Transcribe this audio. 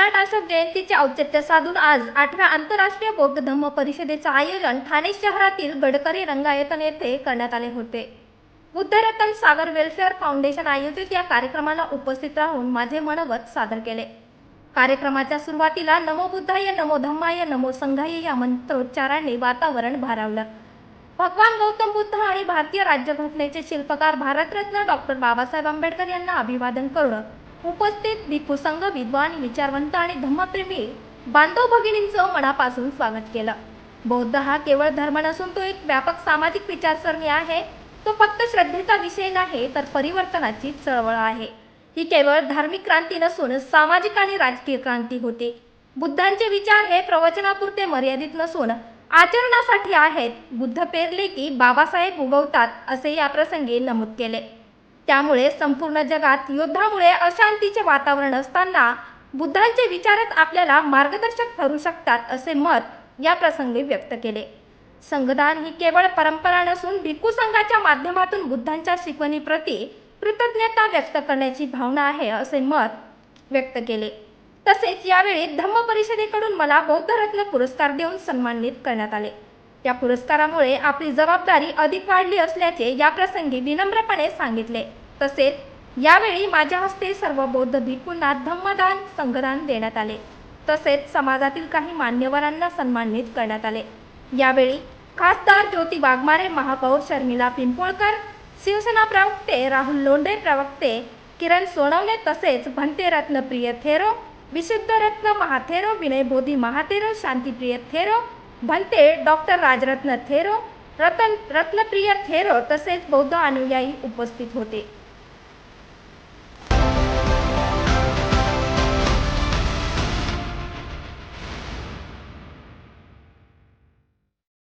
मराठासक जयंतीचे औचित्य साधून आज 8व्या आंतरराष्ट्रीय बौद्ध धम्म परिषदेचे आयोजन ठाणे शहरातील गडकरी रंगायतन येथे करण्यात आले होते। बुद्धरत्न सागर वेलफेअर फाउंडेशन आयोजित या कार्यक्रमाला उपस्थित राहून माझे मनोगत सादर केले। कार्यक्रमाच्या सुरुवातीला नमो बुद्धाय, नमो धम्माय, नमो संघाय या मंत्रोच्चारांनी वातावरण भारावलं। भगवान गौतम बुद्ध आणि भारतीय राज्यघटनेचे शिल्पकार भारतरत्न डॉक्टर बाबासाहेब आंबेडकर यांना अभिवादन करून उपस्थित भिक्खू संघ, विद्वान, विचारवंत आणि धम्मप्रेमी बांधव भगिनींचं मनापासून स्वागत केलं। बौद्ध हा केवळ धर्म नसून तो एक व्यापक सामाजिक विचारसरणी आहे। तो फक्त श्रद्धेचा विषय नाही तर परिवर्तनाची चळवळ आहे। ही केवळ धार्मिक क्रांती नसून सामाजिक आणि राजकीय क्रांती होती। बुद्धांचे विचार हे प्रवचनापुरते मर्यादित नसून आचरणासाठी आहेत। बुद्ध पेरले की बाबासाहेब उगवतात असे या प्रसंगी नमूद केले। त्यामुळे संपूर्ण जगात युद्धामुळे अशांतीचे वातावरण असताना बुद्धांचे विचारच आपल्याला मार्गदर्शक ठरू शकतात असे मत या प्रसंगी व्यक्त केले। संघदान ही केवळ परंपरा नसून भिक्खू संघाच्या माध्यमातून बुद्धांच्या शिकवणीप्रती कृतज्ञता व्यक्त करण्याची भावना आहे असे मत व्यक्त केले। तसेच यावेळी धम्म परिषदेकडून मला बौद्धरत्न पुरस्कार देऊन सन्मानित करण्यात आले। या पुरस्कारामुळे आपली जबाबदारी अधिक वाढली असल्याचे या प्रसंगी विनम्रपणे सांगितले। तसेच यावेळी माझ्या हस्ते सर्व बौद्ध भिक्खूंना धम्मदान, संघदान देण्यात आले। तसेच समाजातील काही मान्यवरांना सन्मानित करण्यात आले। यावेळी खासदार ज्योती वाघमारे, महापौर शर्मिला पिंपोळकर, शिवसेना प्रवक्ते राहुल लोंढे, प्रवक्ते किरण सोनवणे तसेच भंते रत्नप्रिय थेरो, विशुद्धरत्न महाथेरो, विनयबोधी महाथेरो, शांतिप्रिय थेरो, भंते डॉक्टर राजरत्न थेरो, रत्नप्रिय थेरो तसेच बौद्ध अनुयायी उपस्थित होते।